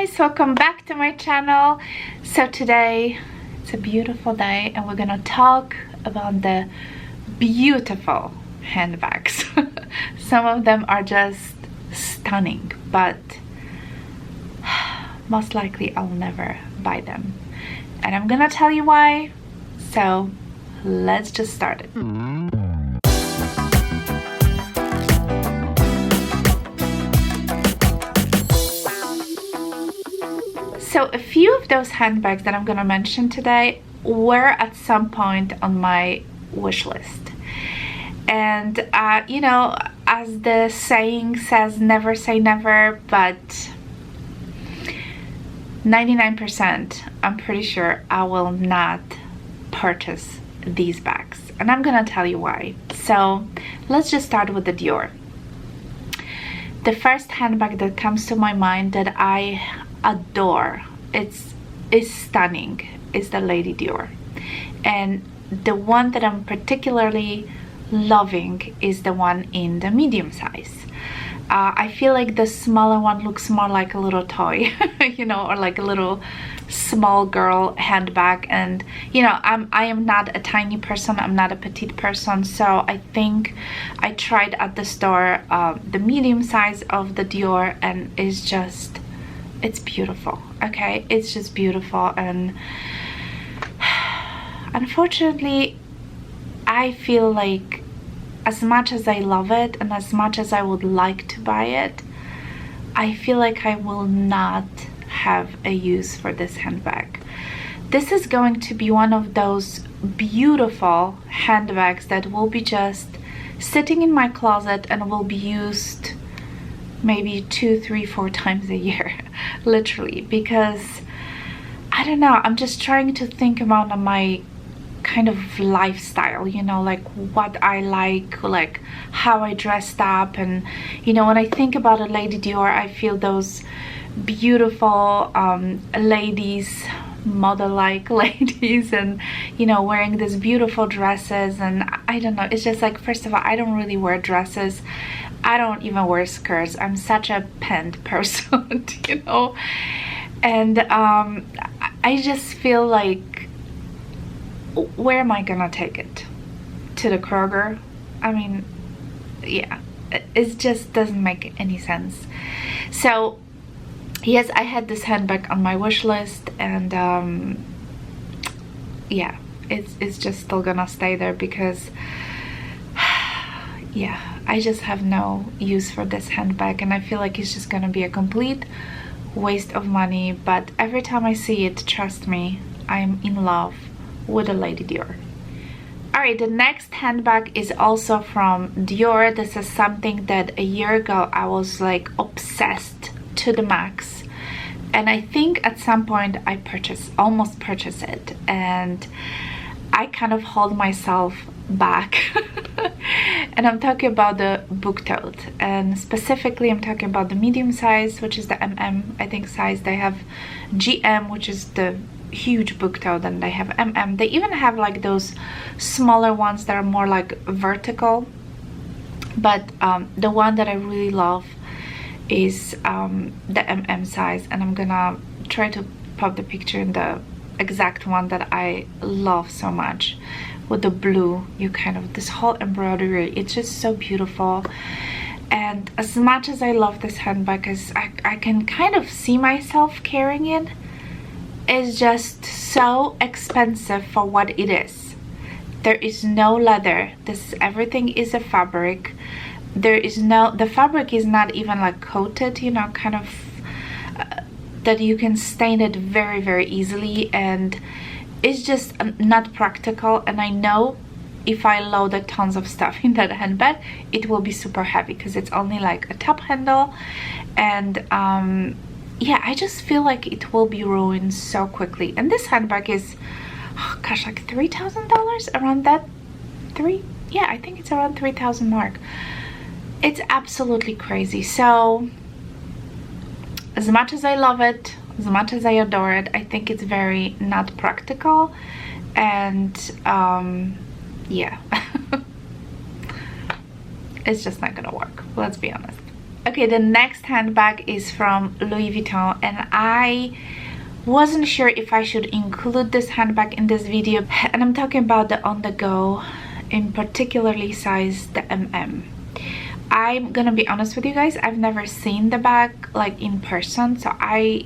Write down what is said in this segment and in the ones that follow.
guys, welcome back to my channel. So today it's a beautiful day and we're gonna talk about the beautiful handbags. Some of them are just stunning, but most likely I'll never buy them, and I'm gonna tell you why. So let's just start it. So a few of those handbags that I'm gonna mention today were at some point on my wish list. And you know, as the saying says, never say never, but 99% I'm pretty sure I will not purchase these bags. And I'm gonna tell you why. So let's just start with the Dior. The first handbag that comes to my mind that I adore, is stunning, is the Lady Dior. And the one that I'm particularly loving is the one in the medium size. I feel like the smaller one looks more like a little toy, you know, or like a little small girl handbag. And you know, I am not a tiny person, I'm not a petite person, so I think I tried at the store the medium size of the Dior, and it's beautiful. Okay, it's just beautiful. And unfortunately I feel like as much as I love it and as much as I would like to buy it, I feel like I will not have a use for this handbag. This is going to be one of those beautiful handbags that will be just sitting in my closet and will be used maybe 2, 3, 4 times a year, literally, because I don't know, I'm just trying to think about my kind of lifestyle, you know, like what I like how I dressed up. And you know, when I think about a Lady Dior, I feel those beautiful ladies, model-like ladies, and you know, wearing these beautiful dresses. And I don't know, it's just like, first of all, I don't really wear dresses, I don't even wear skirts, I'm such a pant person, you know. And I just feel like, where am I gonna take it? To the Kroger? I mean, yeah, it just doesn't make any sense. So yes, I had this handbag on my wish list, and yeah, it's just still gonna stay there because yeah, I just have no use for this handbag, and I feel like it's just gonna be a complete waste of money. But every time I see it, trust me, I'm in love with a Lady Dior. Alright, the next handbag is also from Dior. This is something that a year ago I was like obsessed to the max, and I think at some point I almost purchased it, and I kind of hold myself back. And I'm talking about the book tote, and specifically I'm talking about the medium size, which is the I think size. They have GM, which is the huge book tote, and they have They even have like those smaller ones that are more like vertical, but the one that I really love is the size, and I'm gonna try to pop the picture in the exact one that I love so much, with the blue, you kind of, this whole embroidery, it's just so beautiful. And as much as I love this handbag, as I can kind of see myself carrying it, it's just so expensive for what it is. There is no leather, everything is a fabric. The fabric is not even like coated, you know, kind of that you can stain it very, very easily, and it's just not practical. And I know if I loaded tons of stuff in that handbag, it will be super heavy because it's only like a top handle. And yeah, I just feel like it will be ruined so quickly. And this handbag is, oh gosh, like $3,000, around that. Yeah, I think it's around 3,000 mark. It's absolutely crazy. So as much as I love it, as much as I adore it, I think it's very not practical. And yeah, it's just not gonna work, let's be honest. Okay, the next handbag is from Louis Vuitton, and I wasn't sure if I should include this handbag in this video, and I'm talking about the on the go, in particularly size the MM. I'm gonna be honest with you guys, I've never seen the bag like in person, so I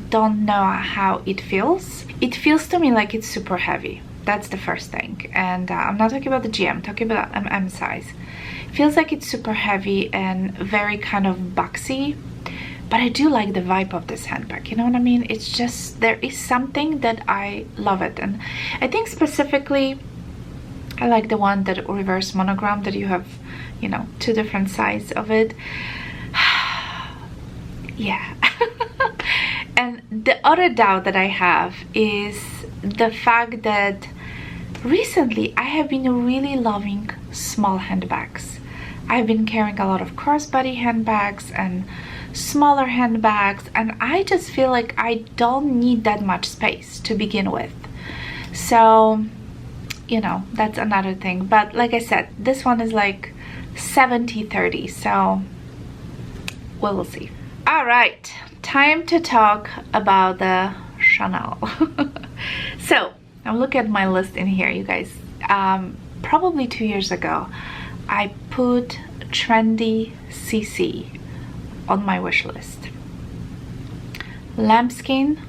don't know how it feels. It feels to me like it's super heavy. That's the first thing. And I'm not talking about the GM, I'm talking about MM size. It feels like it's super heavy and very kind of boxy, but I do like the vibe of this handbag, you know what I mean? It's just, there is something that I love it. And I think specifically I like the one that reverse monogram, that you have, you know, two different sides of it. Yeah. And the other doubt that I have is the fact that recently I have been really loving small handbags. I've been carrying a lot of crossbody handbags and smaller handbags, and I just feel like I don't need that much space to begin with. So, you know, that's another thing. But like I said, this one is like 70-30, so we'll see. All right, time to talk about the Chanel. So I'm looking at my list in here, you guys. Probably 2 years ago I put trendy CC on my wish list. Lambskin,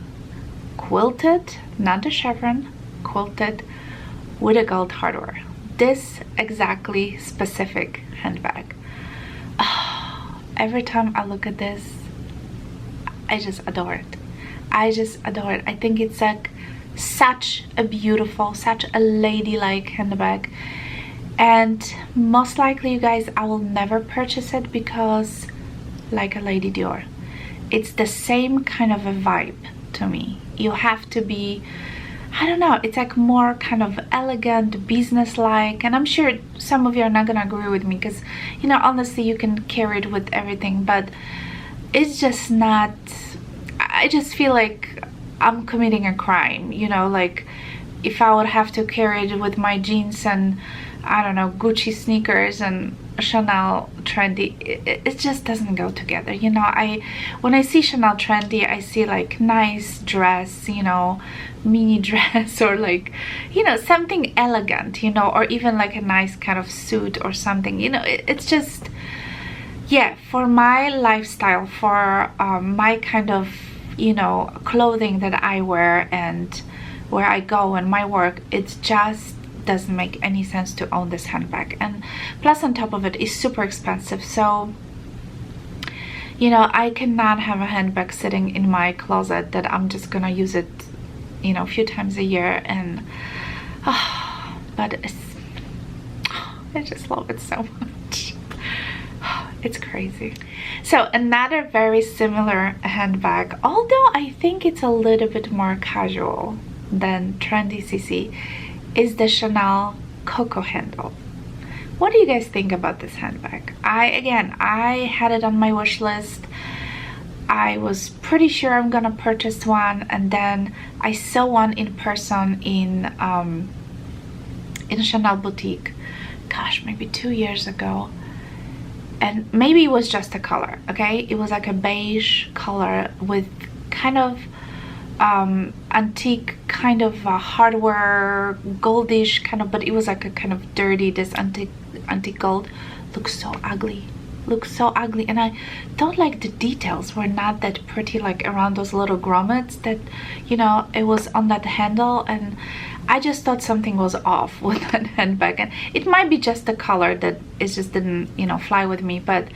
quilted, not the chevron, quilted with a gold hardware. This exactly specific handbag. Oh, every time I look at this, I just adore it. I just adore it. I think it's like such a beautiful, such a ladylike handbag. And most likely, you guys, I will never purchase it because, like a Lady Dior, it's the same kind of a vibe to me. You have to be, I don't know, it's like more kind of elegant, business-like, and I'm sure some of you are not gonna agree with me because, you know, honestly, you can carry it with everything, but it's just not, I just feel like I'm committing a crime, you know, like if I would have to carry it with my jeans and, I don't know, Gucci sneakers and Chanel trendy, it just doesn't go together, you know. When I see Chanel trendy, I see like nice dress, you know, mini dress, or like, you know, something elegant, you know, or even like a nice kind of suit or something, you know. It's just, yeah, for my lifestyle, for my kind of, you know, clothing that I wear and where I go and my work, it just doesn't make any sense to own this handbag. And plus on top of it, it's super expensive. So, you know, I cannot have a handbag sitting in my closet that I'm just gonna use it, you know, a few times a year. And but it's, I just love it so much. It's crazy. So another very similar handbag, although I think it's a little bit more casual than trendy CC, is the Chanel Coco handle. What do you guys think about this handbag? I had it on my wish list. I was pretty sure I'm gonna purchase one, and then I saw one in person in Chanel boutique, gosh, maybe 2 years ago. And maybe it was just a color, okay? It was like a beige color with kind of antique kind of hardware, goldish kind of, but it was like a kind of dirty, this antique gold. Looks so ugly, looks so ugly. And I don't like the details, were not that pretty, like around those little grommets that, you know, it was on that handle. And I just thought something was off with that handbag, and it might be just the color that it just didn't, you know, fly with me. But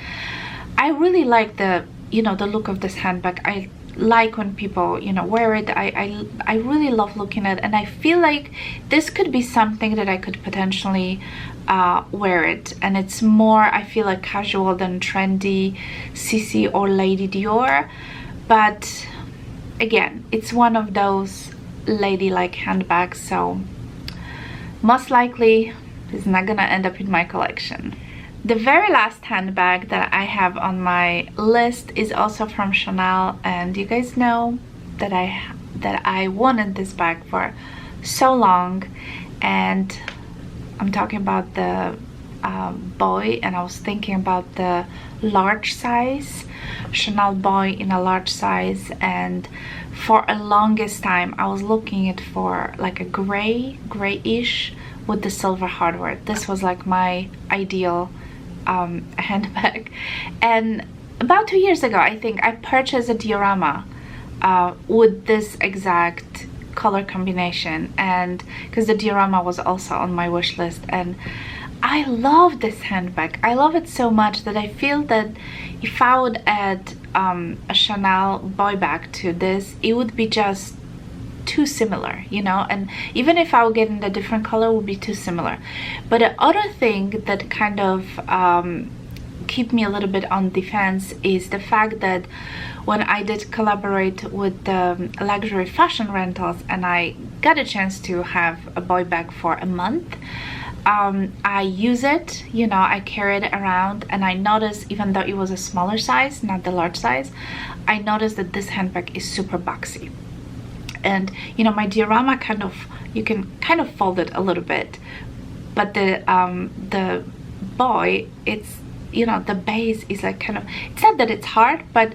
I really like the, you know, the look of this handbag. I like when people, you know, wear it. I really love looking at it, and I feel like this could be something that I could potentially wear it, and it's more, I feel like, casual than trendy CC or Lady Dior. But again, it's one of those ladylike handbags, so most likely it's not gonna end up in my collection. The very last handbag that I have on my list is also from Chanel, and you guys know that I wanted this bag for so long, and I'm talking about the boy, and I was thinking about the large size Chanel boy in a large size, and for a longest time I was looking it for like a grayish with the silver hardware. This was like my ideal handbag. And about 2 years ago, I think, I purchased a diorama with this exact color combination, and because the diorama was also on my wish list, and I love this handbag. I love it so much that I feel that if I would add a Chanel boy bag to this, it would be just too similar, you know, and even if I would get in a different color, it would be too similar. But the other thing that kind of keep me a little bit on defense is the fact that when I did collaborate with the luxury fashion rentals and I got a chance to have a boy bag for a month, I use it, you know, I carry it around, and I noticed, even though it was a smaller size, not the large size, I noticed that this handbag is super boxy. And you know, my diorama kind of, you can kind of fold it a little bit, but the boy, it's, you know, the base is like kind of, it's not that it's hard, but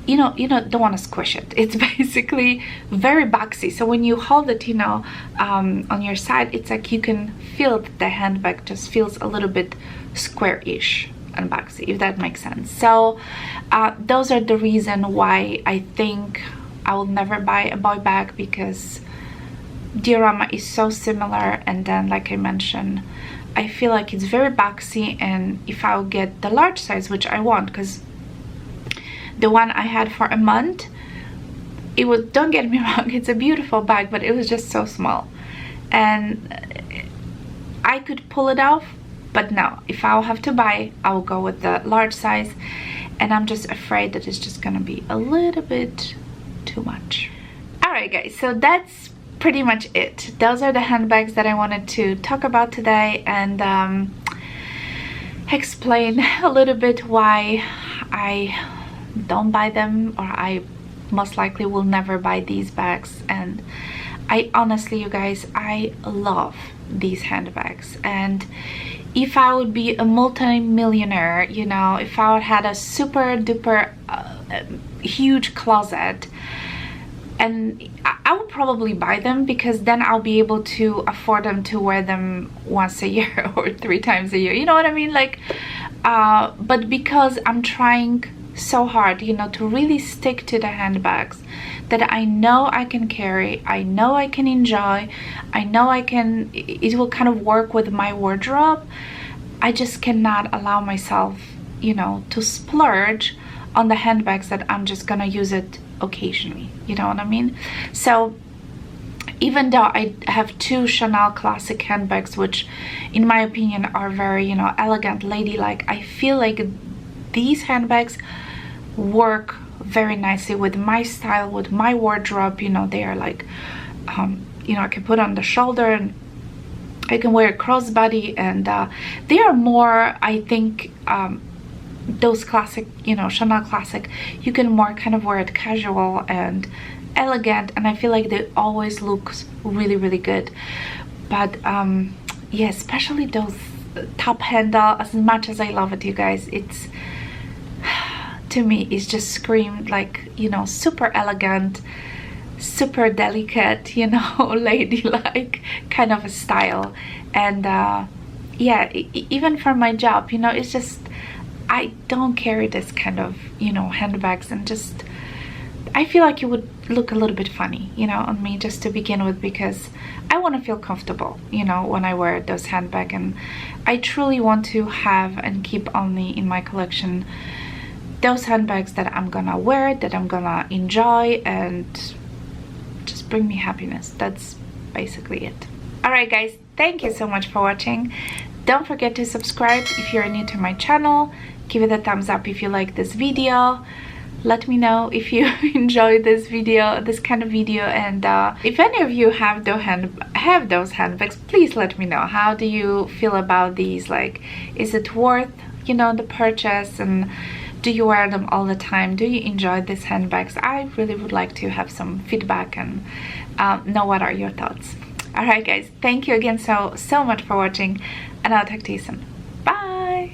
you know, don't want to squish it. It's basically very boxy. So when you hold it, you know, on your side, it's like you can feel that the handbag just feels a little bit square-ish and boxy, if that makes sense. So those are the reason why I think I will never buy a boy bag, because diorama is so similar, and then like I mentioned, I feel like it's very boxy. And if I'll get the large size, which I want, because the one I had for a month, it was, don't get me wrong, it's a beautiful bag, but it was just so small, and I could pull it off. But no, if I'll have to buy, I'll go with the large size, and I'm just afraid that it's just gonna be a little bit too much. Alright guys, so that's pretty much it. Those are the handbags that I wanted to talk about today, and explain a little bit why I don't buy them, or I most likely will never buy these bags. And I honestly, you guys, I love these handbags, and if I would be a multi-millionaire, you know, if I would had a super duper huge closet, and I would probably buy them, because then I'll be able to afford them to wear them once a year or 3 times a year, you know what I mean? Like but because I'm trying so hard, you know, to really stick to the handbags that I know I can carry, I know I can enjoy, I know I can, it will kind of work with my wardrobe, I just cannot allow myself, you know, to splurge on the handbags that I'm just gonna use it occasionally, you know what I mean? So even though I have 2 Chanel classic handbags, which in my opinion are very, you know, elegant, ladylike, I feel like these handbags work very nicely with my style, with my wardrobe. You know, they are like you know, I can put on the shoulder, and I can wear a crossbody, and they are more, I think, those classic, you know, Chanel classic, you can more kind of wear it casual and elegant, and I feel like they always look really, really good. But yeah, especially those top handle, as much as I love it, you guys, it's, to me, it's just screamed like, you know, super elegant, super delicate, you know, ladylike kind of a style. And yeah, even for my job, you know, it's just, I don't carry this kind of, you know, handbags, and just, I feel like it would look a little bit funny, you know, on me just to begin with, because I want to feel comfortable, you know, when I wear those handbags, and I truly want to have and keep only in my collection those handbags that I'm gonna wear, that I'm gonna enjoy, and just bring me happiness. That's basically it. Alright guys, thank you so much for watching. Don't forget to subscribe if you're new to my channel. Give it a thumbs up if you like this video. Let me know if you enjoyed this video, this kind of video, and if any of you have those handbags, please let me know. How do you feel about these? Like, is it worth, you know, the purchase, and do you wear them all the time? Do you enjoy these handbags? I really would like to have some feedback and know what are your thoughts. Alright guys, thank you again so much for watching, and I'll talk to you soon. Bye!